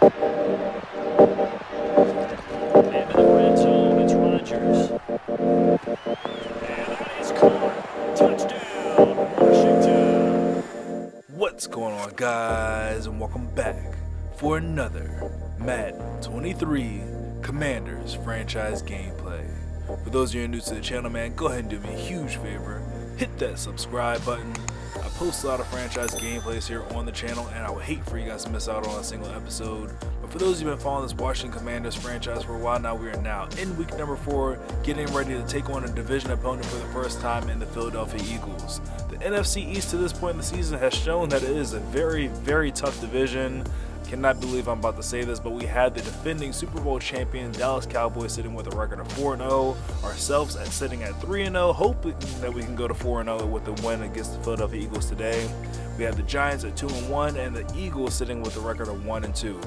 Into the red zone, it's Rodgers. And that is caught. Touchdown, Washington. What's going on, guys, and welcome back for another Madden 23 Commanders franchise gameplay. For those of you new to the channel, man, go ahead and do me a huge favor. Hit that subscribe button. I post a lot of franchise gameplays here on the channel, and I would hate for you guys to miss out on a single episode. But for those of you who have been following this Washington Commanders franchise for a while now, we are now in week number 4, getting ready to take on a division opponent for the first time in the Philadelphia Eagles. The NFC East to this point in the season has shown that it is a very, very tough division. Cannot believe I'm about to say this, but we had the defending Super Bowl champion Dallas Cowboys sitting with a record of 4-0, ourselves sitting at 3-0, hoping that we can go to 4-0 with the win against the Philadelphia Eagles today. We have the Giants at 2-1 and the Eagles sitting with a record of 1-2.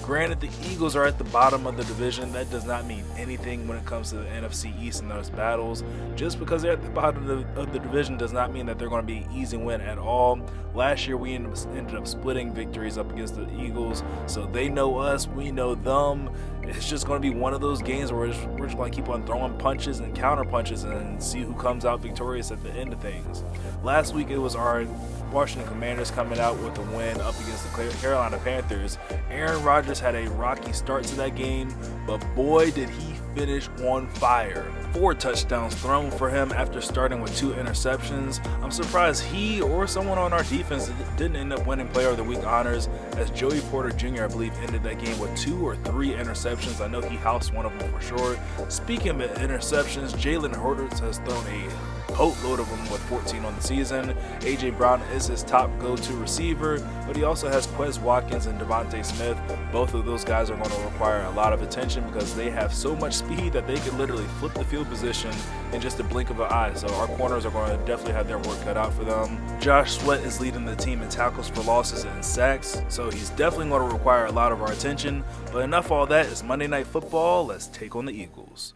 Granted, the Eagles are at the bottom of the division. That does not mean anything when it comes to the NFC East and those battles. Just because they're at the bottom of the division does not mean that they're going to be an easy win at all. Last year, we ended up splitting victories up against the Eagles, so they know us, we know them. It's just going to be one of those games where we're just going to keep on throwing punches and counter punches and see who comes out victorious at the end of things. Last week, it was our Washington Commanders coming out with a win up against the Carolina Panthers. Aaron Rodgers had a rocky start to that game, but boy did he finish on fire. 4 touchdowns thrown for him after starting with 2 interceptions. I'm surprised he or someone on our defense didn't end up winning Player of the Week honors, as Joey Porter Jr., I believe, ended that game with 2 or 3 interceptions. I know he housed one of them for sure. Speaking of interceptions, Jalen Hurts has thrown a boatload of them with 14 on the season. A.J. Brown is his top go-to receiver, but he also has Quez Watkins and Devontae Smith. Both of those guys are going to require a lot of attention because they have so much speed that they can literally flip the field position in just a blink of an eye. So our corners are going to definitely have their work cut out for them. Josh Sweat is leading the team in tackles for losses and sacks, so he's definitely going to require a lot of our attention. But enough of all that. It's Monday Night Football. Let's take on the Eagles.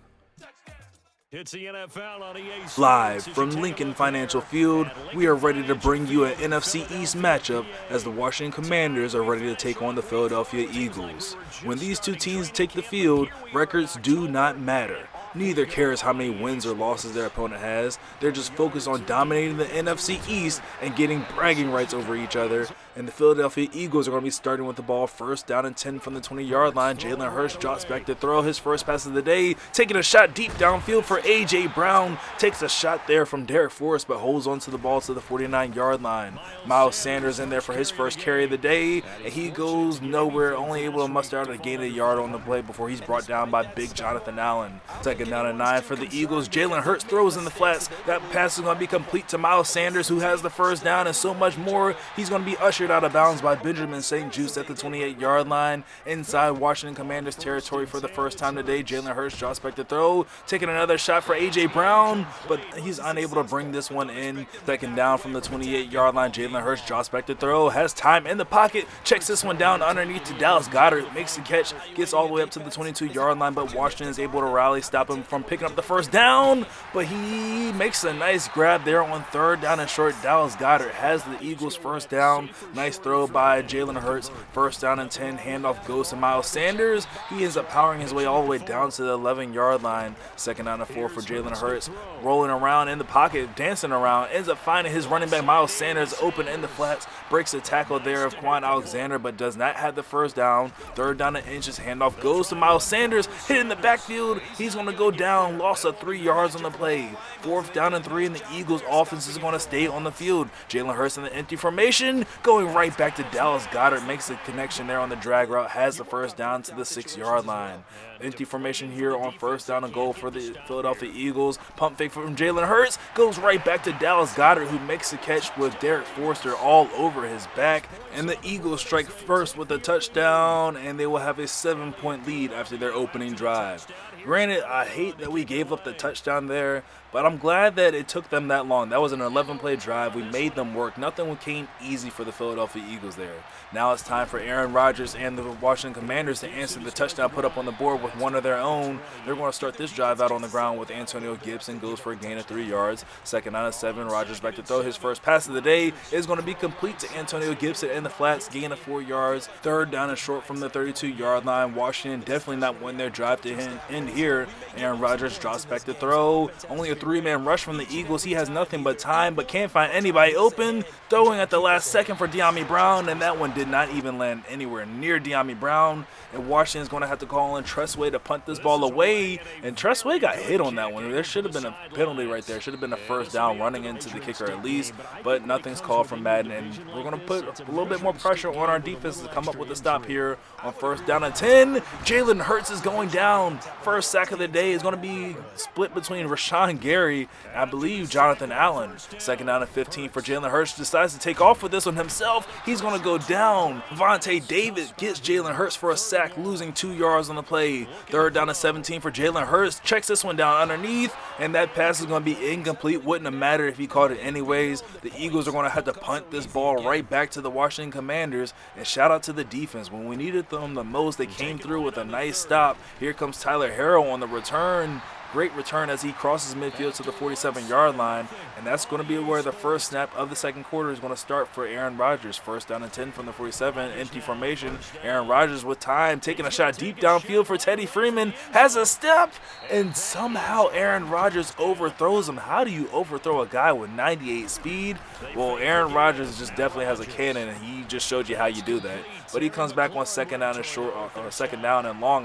It's the NFL on EA Sports. Live from Lincoln Financial Field, we are ready to bring you an NFC East matchup as the Washington Commanders are ready to take on the Philadelphia Eagles. When these two teams take the field, records do not matter. Neither cares how many wins or losses their opponent has. They're just focused on dominating the NFC East and getting bragging rights over each other. And the Philadelphia Eagles are going to be starting with the ball first down and 10 from the 20-yard line. Jalen Hurts drops back to throw his first pass of the day, taking a shot deep downfield for A.J. Brown. Takes a shot there from Derek Forrest, but holds onto the ball to the 49-yard line. Miles Sanders in there for his first carry of the day, and he goes nowhere, only able to muster out a gain of a yard on the play before he's brought down by big Jonathan Allen. Second down and 9 for the Eagles. Jalen Hurts throws in the flats. That pass is going to be complete to Miles Sanders, who has the first down and so much more. He's going to be ushered out of bounds by Benjamin St-Juste at the 28-yard line. Inside Washington Commanders territory for the first time today, Jalen Hurts drops back to throw, taking another shot for A.J. Brown, but he's unable to bring this one in. Second down from the 28-yard line, Jalen Hurts drops back to throw, has time in the pocket, checks this one down underneath to Dallas Goedert, makes the catch, gets all the way up to the 22-yard line, but Washington is able to rally, stop him from picking up the first down, but he makes a nice grab there on third down and short. Dallas Goedert has the Eagles first down. Nice throw by Jalen Hurts. First down and 10. Handoff goes to Miles Sanders. He ends up powering his way all the way down to the 11-yard line. Second down and 4 for Jalen Hurts. Rolling around in the pocket, dancing around. Ends up finding his running back Miles Sanders open in the flats. Breaks the tackle there of Quan Alexander, but does not have the first down. Third down and inches. Handoff goes to Miles Sanders. Hit in the backfield. He's going to go down. Loss of 3 yards on the play. Fourth down and 3, and the Eagles offense is going to stay on the field. Jalen Hurts in the empty formation, going right back to Dallas Goedert, makes the connection there on the drag route, has the first down to the 6-yard line. Empty formation here on first down and goal for the Philadelphia Eagles. Pump fake from Jalen Hurts, goes right back to Dallas Goedert, who makes the catch with Derek Forrester all over his back. And the Eagles strike first with a touchdown, and they will have a 7-point lead after their opening drive. Granted, I hate that we gave up the touchdown there, But I'm glad that it took them that long. That was an 11-play drive. We made them work. Nothing came easy for the Philadelphia Eagles there. Now it's time for Aaron Rodgers and the Washington Commanders to answer the touchdown put up on the board with one of their own. They're going to start this drive out on the ground with Antonio Gibson. Goes for a gain of 3 yards. Second down and 7. Rodgers back to throw. His first pass of the day is going to be complete to Antonio Gibson in the flats. Gain of 4 yards. Third down and short from the 32-yard line. Washington definitely not win their drive to end here. Aaron Rodgers drops back to throw. Only a 3-man rush from the Eagles. He has nothing but time, but can't find anybody open. Throwing at the last second for De'Ami Brown, and that one did not even land anywhere near De'Ami Brown. And Washington's going to have to call in Tressway to punt this ball away. And Tressway got hit on that one. There should have been a penalty right there. Should have been a first down running into the kicker at least. But nothing's called from Madden. And we're going to put a little bit more pressure on our defense to come up with a stop here on first down and 10. Jalen Hurts is going down. First sack of the day is going to be split between Rashawn Gary and I believe Jonathan Allen. Second down and 15 for Jalen Hurts. Decides to take off with this one himself. He's going to go down. Vontae Davis gets Jalen Hurts for a sack, losing 2 yards on the play. Third down and 17 for Jalen Hurts. Checks this one down underneath, and that pass is going to be incomplete. Wouldn't have mattered if he caught it anyways. The Eagles are going to have to punt this ball right back to the Washington Commanders. And shout out to the defense. When we needed them the most, they came through with a nice stop. Here comes Tyler Harrell on the return. Great return as he crosses midfield to the 47-yard line, and that's going to be where the first snap of the second quarter is going to start for Aaron Rodgers. First down and 10 from the 47, empty formation. Aaron Rodgers with time, taking a shot deep downfield for Teddy Freeman, has a step, and somehow Aaron Rodgers overthrows him. How do you overthrow a guy with 98 speed? Well, Aaron Rodgers just definitely has a cannon, and he just showed you how you do that. But he comes back on second down and short, or second down and long,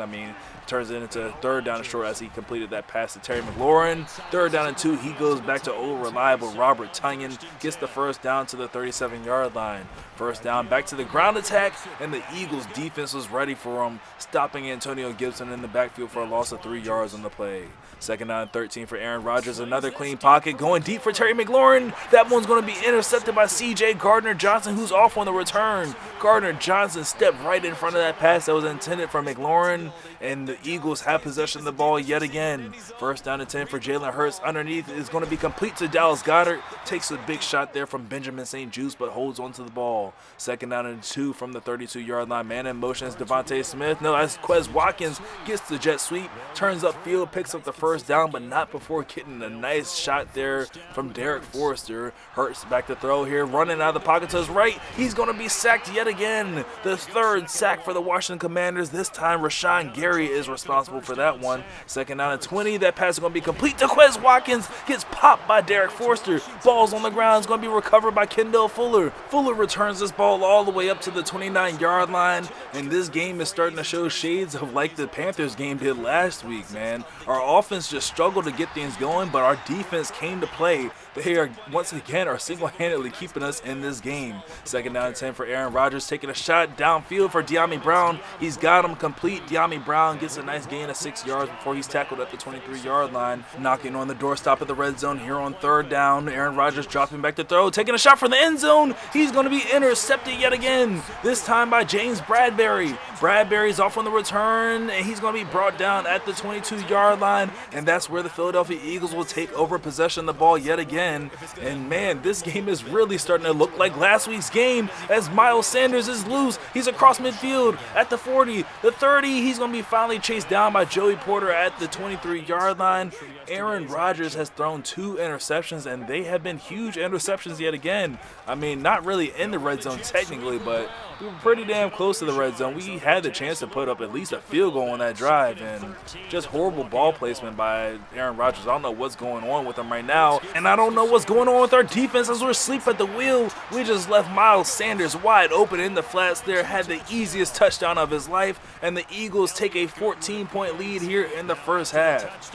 turns it into third down and short as he completed that pass to Terry McLaurin. Third down and 2, he goes back to old reliable Robert Tonyan, gets the first down to the 37-yard line. First down, back to the ground attack, and the Eagles defense was ready for him, stopping Antonio Gibson in the backfield for a loss of 3 yards on the play. Second down and 13 for Aaron Rodgers, another clean pocket, going deep for Terry McLaurin. That one's going to be intercepted by C.J. Gardner-Johnson, who's off on the return. Gardner-Johnson stepped right in front of that pass that was intended for McLaurin, and the Eagles have possession of the ball yet again. First down and 10 for Jalen Hurts. Underneath is going to be complete to Dallas Goedert. Takes a big shot there from Benjamin St-Juste, but holds onto the ball. Second down and 2 from the 32-yard line. Man in motion is Devontae Smith. No, that's Quez Watkins. Gets the jet sweep, turns upfield, picks up the first down, but not before getting a nice shot there from Derek Forrester. Hurts back to throw here, running out of the pocket to his right. He's going to be sacked yet again. The third sack for the Washington Commanders. This time, Rashawn Gary is responsible for that one. Second down and 20. That pass is going to be complete to Quez Watkins. Gets popped by Derek Forrester. Ball's on the ground. It's going to be recovered by Kendall Fuller. Fuller returns this ball all the way up to the 29-yard line. And this game is starting to show shades of like the Panthers game did last week, man. Our offense just struggled to get things going, but our defense came to play. They are, once again, are single-handedly keeping us in this game. Second down and 10 for Aaron Rodgers, taking a shot downfield for De'Ami Brown. He's got him complete. De'Ami Brown gets a nice gain of 6 yards before he's tackled at the 23-yard line. Knocking on the doorstop of the red zone here on third down. Aaron Rodgers dropping back to throw, taking a shot for the end zone. He's going to be intercepted yet again, this time by James Bradbury. Bradbury's off on the return, and he's going to be brought down at the 22-yard line, and that's where the Philadelphia Eagles will take over possession of the ball yet again. And man, this game is really starting to look like last week's game as Miles Sanders is loose. He's across midfield at the 40, the 30. He's going to be finally chased down by Joey Porter at the 23-yard line. Aaron Rodgers has thrown 2 interceptions, and they have been huge interceptions yet again. Not really in the red zone technically, but we were pretty damn close to the red zone. We had the chance to put up at least a field goal on that drive, and just horrible ball placement by Aaron Rodgers. I don't know what's going on with him right now, and I don't know what's going on with our defense as we're asleep at the wheel. We just left Miles Sanders wide open in the flats there, had the easiest touchdown of his life, and the Eagles take a 14-point lead here in the first half.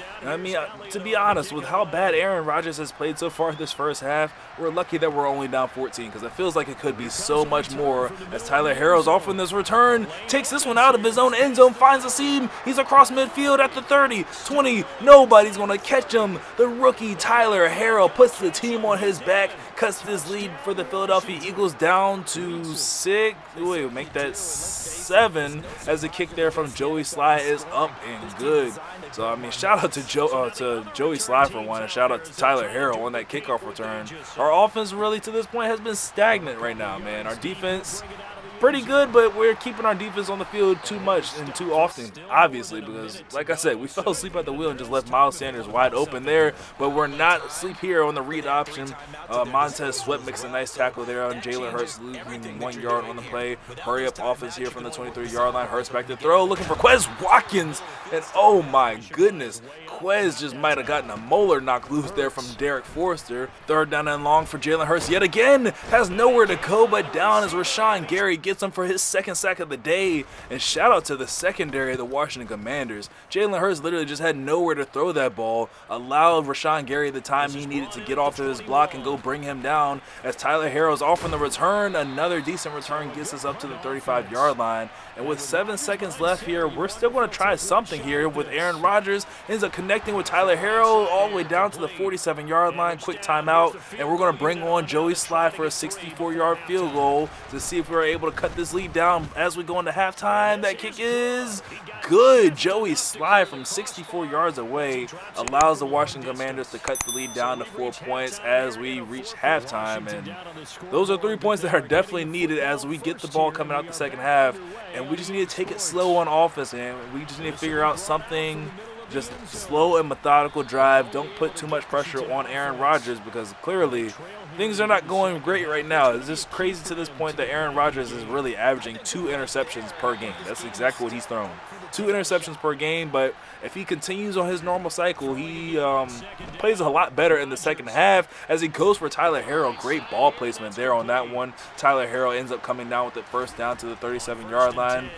To be honest, with how bad Aaron Rodgers has played so far this first half, we're lucky that we're only down 14 because it feels like it could be so much more as Tyler Harrell's off in this return, takes this one out of his own end zone, finds a seam. He's across midfield at the 30, 20. Nobody's going to catch him. The rookie Tyler Harrell puts the team on his back, cuts this lead for the Philadelphia Eagles down to 6. Wait, make that 7 as the kick there from Joey Sly is up and good. So, I mean, shout out to Joey Sly for one, and shout out to Tyler Harrell on that kickoff return. Our offense really to this point has been stagnant right now, man. Our defense, pretty good, but we're keeping our defense on the field too much and too often, obviously, because, like I said, we fell asleep at the wheel and just left Miles Sanders wide open there, but we're not asleep here on the read option. Montez Sweat makes a nice tackle there on Jalen Hurts, losing 1 yard on the play. Hurry up offense here from the 23-yard line. Hurts back to throw, looking for Quez Watkins, and oh my goodness, Quez just might have gotten a molar knock loose there from Derek Forster. 3rd down and long for Jalen Hurts yet again. Has nowhere to go but down as Rashawn Gary gets him for his 2nd sack of the day. And shout out to the secondary of the Washington Commanders. Jalen Hurts literally just had nowhere to throw that ball. Allowed Rashawn Gary the time he needed to get off of his block and go bring him down. As Tyler Harrell's off on the return. Another decent return gets us up to the 35-yard line. And with 7 seconds left here, we're still going to try something here with Aaron Rodgers. Ends up connecting with Tyler Harrell all the way down to the 47-yard line. Quick timeout, and we're going to bring on Joey Sly for a 64-yard field goal to see if we're able to cut this lead down as we go into halftime. That kick is good. Joey Sly from 64 yards away allows the Washington Commanders to cut the lead down to 4 points as we reach halftime. And those are 3 points that are definitely needed as we get the ball coming out the second half. And we just need to take it slow on offense, and we just need to figure out something. Just slow and methodical drive. Don't put too much pressure on Aaron Rodgers because clearly things are not going great right now. It's just crazy to this point that Aaron Rodgers is really averaging 2 interceptions per game. That's exactly what he's thrown. 2 interceptions per game, but if he continues on his normal cycle, he plays a lot better in the second half as he goes for Tyler Harrell. Great ball placement there on that one. Tyler Harrell ends up coming down with it 1st down to the 37-yard line.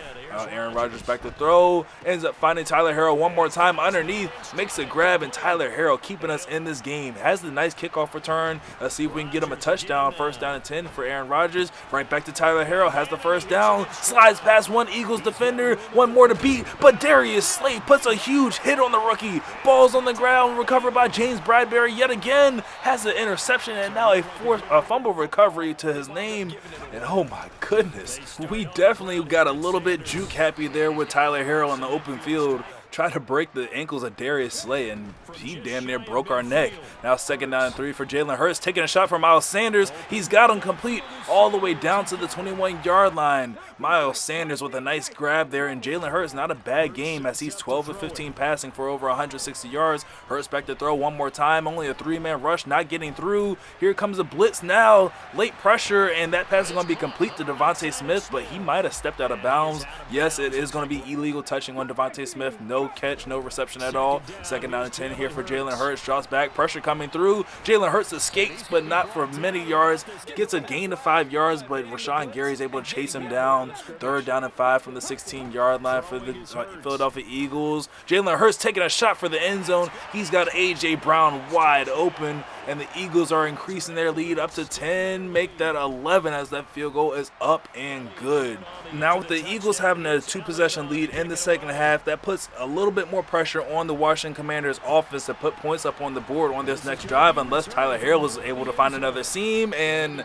Aaron Rodgers back to throw, ends up finding Tyler Harrell one more time underneath, makes a grab, and Tyler Harrell keeping us in this game. Has the nice kickoff return. Let's see if we can get him a touchdown. 1st down and 10 for Aaron Rodgers. Right back to Tyler Harrell, has the 1st down, slides past one Eagles defender, one more to beat, but Darius Slade puts a huge hit on the rookie. Ball's on the ground, recovered by James Bradbury yet again, has an interception and now a fumble recovery to his name. And oh my goodness, we definitely got a little bit juke happy there with Tyler Harrell in the open field. Try to break the ankles of Darius Slay, and he damn near broke our neck. Now 2nd down and 3 for Jalen Hurts, taking a shot for Miles Sanders. He's got him complete all the way down to the 21-yard line. Miles Sanders with a nice grab there, and Jalen Hurts, not a bad game as he's 12 of 15 passing for over 160 yards. Hurts back to throw one more time, only a 3-man rush, not getting through. Here comes a blitz now, late pressure, and that pass is going to be complete to Devontae Smith, but he might have stepped out of bounds. Yes, it is going to be illegal touching on Devontae Smith. No catch, no reception at all. 2nd down and 10 here for Jalen Hurts. Drops back, pressure coming through. Jalen Hurts escapes, but not for many yards. Gets a gain of 5 yards, but Rashawn Gary is able to chase him down. 3rd down and 5 from the 16-yard line for the Philadelphia Eagles. Jalen Hurts taking a shot for the end zone. He's got A.J. Brown wide open, and the Eagles are increasing their lead up to 10. Make that 11 as that field goal is up and good. Now with the Eagles having a 2-possession lead in the second half, that puts a little bit more pressure on the Washington Commanders offense to put points up on the board on this next drive unless Tyler Harrell is able to find another seam, and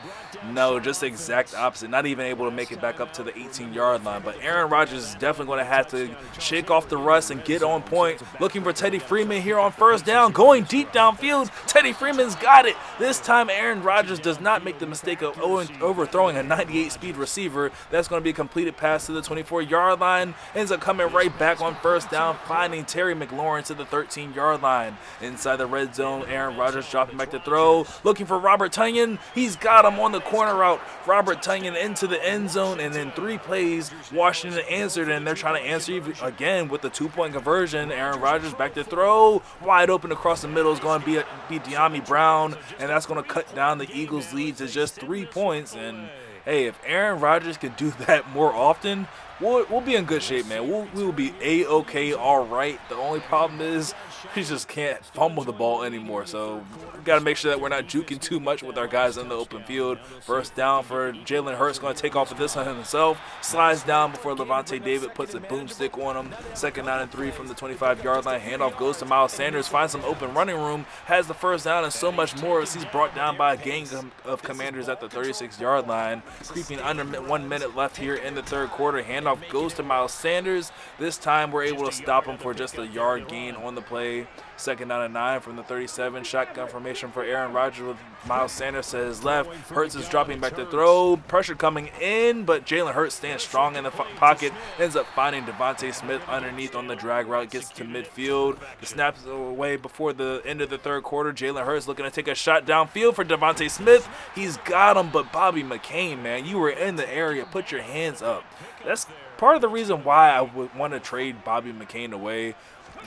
no, just the exact opposite. Not even able to make it back up to the 18-yard line. But Aaron Rodgers is definitely going to have to shake off the rust and get on point. Looking for Teddy Freeman here on 1st down, going deep downfield. Teddy Freeman's got it. This time Aaron Rodgers does not make the mistake of overthrowing a 98-speed receiver. That's going to be a completed pass to the 24-yard line. Ends up coming right back on 1st down, finding Terry McLaurin to the 13-yard line. Inside the red zone, Aaron Rodgers dropping back to throw. Looking for Robert Tonyan. He's got him on the corner route. Robert Tonyan into the end zone, and in 3 plays, Washington answered, and they're trying to answer again with the 2-point conversion. Aaron Rodgers back to throw. Wide open across the middle is going to be De'Ami Brown, and that's going to cut down the Eagles' lead to just 3 points. And hey, if Aaron Rodgers could do that more often, we'll be in good shape, man. We will be A-okay, all right. The only problem is we just can't fumble the ball anymore. So we got to make sure that we're not juking too much with our guys in the open field. First down for Jalen Hurts, going to take off with this on himself. Slides down before Levante David puts a boomstick on him. Second down and 3 from the 25-yard line. Handoff goes to Miles Sanders, finds some open running room, has the first down and so much more as he's brought down by a gang of Commanders at the 36-yard line. Creeping under 1 minute left here in the third quarter. Handoff goes to Miles Sanders. This time we're able to stop him for just a yard gain on the play. Second down and 9 from the 37. Shotgun formation for Aaron Rodgers with Miles Sanders to his left. Hurts is dropping back to throw. Pressure coming in, but Jalen Hurts stands strong in the pocket. Ends up finding Devontae Smith underneath on the drag route. Gets to midfield. The snaps away before the end of the third quarter. Jalen Hurts looking to take a shot downfield for Devontae Smith. He's got him, but Bobby McCain, man, you were in the area. Put your hands up. That's part of the reason why I would want to trade Bobby McCain away.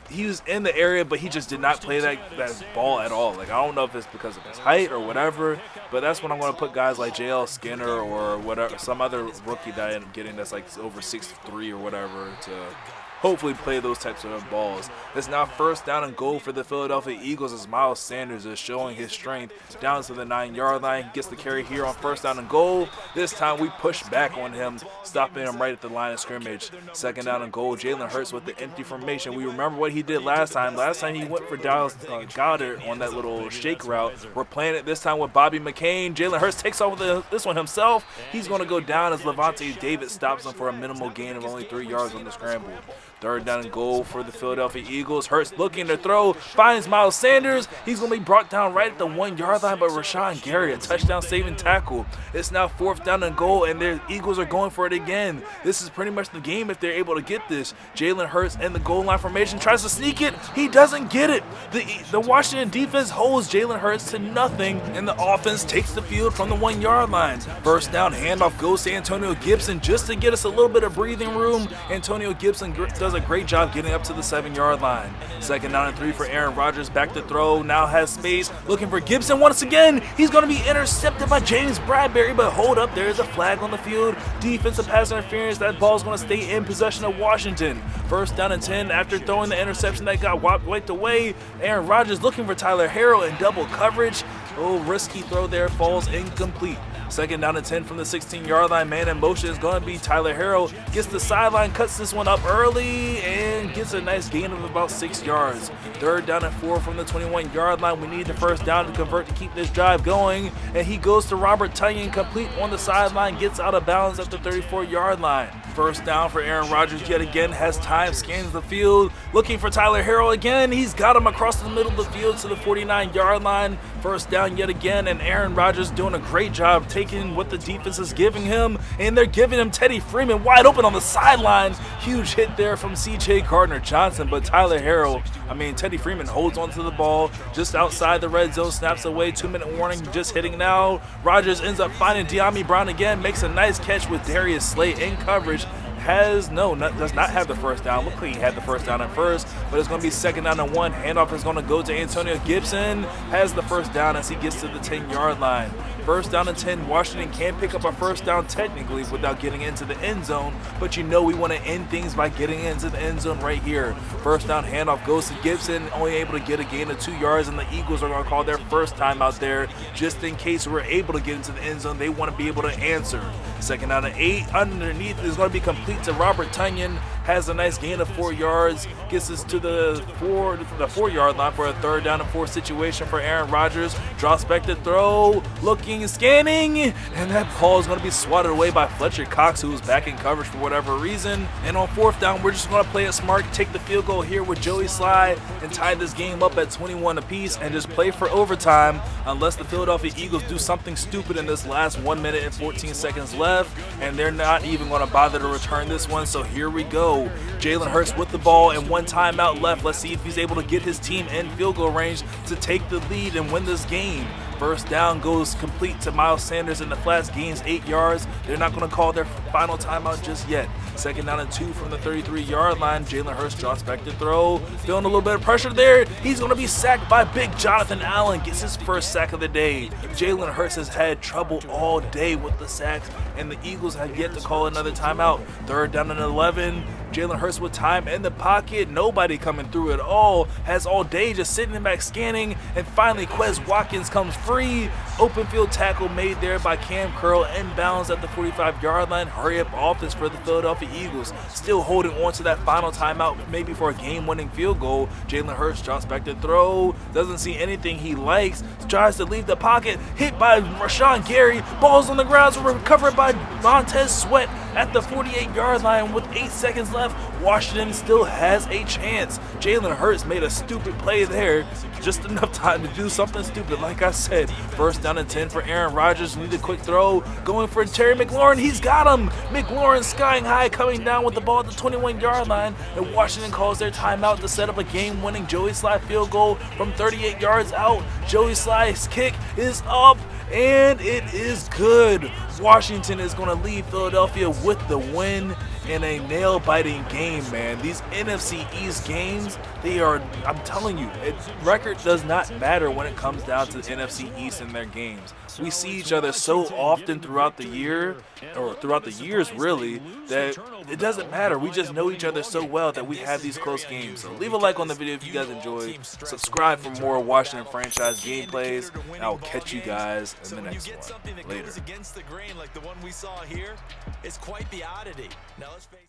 He was in the area, but he just did not play that ball at all. Like, I don't know if it's because of his height or whatever, but that's when I'm going to put guys like J.L. Skinner or whatever, some other rookie that I end up getting that's like over 6'3" or whatever to hopefully play those types of balls. It's now first down and goal for the Philadelphia Eagles as Miles Sanders is showing his strength down to the 9-yard line. Gets the carry here on first down and goal. This time we push back on him, stopping him right at the line of scrimmage. Second down and goal. Jalen Hurts with the empty formation. We remember what he did last time. Last time he went for Dallas Goddard on that little shake route. We're playing it this time with Bobby McCain. Jalen Hurts takes off with this one himself. He's going to go down as Levante David stops him for a minimal gain of only 3 yards on the scramble. Third down and goal for the Philadelphia Eagles. Hurts looking to throw, finds Miles Sanders. He's going to be brought down right at the 1-yard line by Rashawn Gary, a touchdown saving tackle. It's now fourth down and goal, and the Eagles are going for it again. This is pretty much the game if they're able to get this. Jalen Hurts in the goal line formation tries to sneak it. He doesn't get it. The Washington defense holds Jalen Hurts to nothing, and the offense takes the field from the 1-yard line. First down, handoff goes to Antonio Gibson just to get us a little bit of breathing room. Antonio Gibson does a great job getting up to the 7-yard line. Second down and 3 for Aaron Rodgers. Back to throw. Now has space. Looking for Gibson once again. He's going to be intercepted by James Bradbury, but hold up. There is a flag on the field. Defensive pass interference. That ball is going to stay in possession of Washington. First down and 10 after throwing the interception that got wiped away. Aaron Rodgers looking for Tyler Harrell in double coverage. Oh, risky throw there. Falls incomplete. Second down and 10 from the 16-yard line. Man in motion is going to be Tyler Harrell. Gets the sideline, cuts this one up early, and gets a nice gain of about 6 yards. Third down and 4 from the 21-yard line. We need the first down to convert to keep this drive going. And he goes to Robert Tonyan, complete on the sideline, gets out of bounds at the 34-yard line. First down for Aaron Rodgers yet again. Has time, scans the field. Looking for Tyler Harrell again. He's got him across the middle of the field to the 49-yard line. First down yet again, and Aaron Rodgers doing a great job taking what the defense is giving him, and they're giving him Teddy Freeman wide open on the sideline. Huge hit there from C.J. Gardner-Johnson, but Teddy Freeman holds onto the ball just outside the red zone, snaps away, 2-minute warning just hitting now. Rodgers ends up finding De'Ami Brown again, makes a nice catch with Darius Slay in coverage. Does not have the first down. Looked like he had the first down at first, but it's going to be second down and 1. Handoff is going to go to Antonio Gibson. Has the first down as he gets to the 10-yard line. First down and 10. Washington can pick up a first down technically without getting into the end zone, but we want to end things by getting into the end zone right here. First down handoff goes to Gibson, only able to get a gain of 2 yards, and the Eagles are going to call their first time out there just in case we're able to get into the end zone. They want to be able to answer. Second down and 8. Underneath is going to be complete to Robert Tonyan. Has a nice gain of 4 yards. Gets us to the 4-yard line for a third down and 4 situation for Aaron Rodgers. Drops back to throw. Looking, scanning. And that ball is going to be swatted away by Fletcher Cox, who was back in coverage for whatever reason. And on fourth down, we're just going to play it smart. Take the field goal here with Joey Sly and tie this game up at 21 apiece and just play for overtime unless the Philadelphia Eagles do something stupid in this last 1 minute and 14 seconds left. And they're not even going to bother to return this one. So here we go. Jalen Hurts with the ball and 1 timeout left. Let's see if he's able to get his team in field goal range to take the lead and win this game. First down goes complete to Miles Sanders in the flats, gains 8 yards. They're not going to call their final timeout just yet. Second down and 2 from the 33-yard line. Jalen Hurts drops back to throw. Feeling a little bit of pressure there. He's going to be sacked by big Jonathan Allen. Gets his first sack of the day. Jalen Hurts has had trouble all day with the sacks, and the Eagles have yet to call another timeout. Third down and 11. Jalen Hurts with time in the pocket. Nobody coming through at all. Has all day just sitting back scanning. And finally, Quez Watkins comes free. Open field tackle made there by Cam Curl. Inbounds at the 45-yard line. Hurry up offense for the Philadelphia Eagles. Still holding on to that final timeout, maybe for a game-winning field goal. Jalen Hurts drops back to throw. Doesn't see anything he likes. Tries to leave the pocket. Hit by Rashawn Gary. Balls on the ground. Recovered by Montez Sweat at the 48-yard line with 8 seconds left. Washington still has a chance. Jalen Hurts made a stupid play there. Just enough time to do something stupid, like I said. First down and 10 for Aaron Rodgers. Need a quick throw. Going for Terry McLaurin. He's got him. McLaurin skying high, coming down with the ball at the 21-yard line. And Washington calls their timeout to set up a game-winning Joey Slye field goal from 38 yards out. Joey Slye's kick is up, and it is good. Washington is going to leave Philadelphia with the win in a nail-biting game, man. These NFC East games, they are, I'm telling you, record does not matter when it comes down to the NFC East in their games. We see each other so often throughout the year, or throughout the years really, that it doesn't matter. We just know each other so well that we have these close games. So leave a like on the video if you guys enjoyed. Subscribe for more Washington franchise gameplays, and I will catch you guys in the next one. Later. Against the grain like the one we saw here, it's quite the oddity. Now let's face it.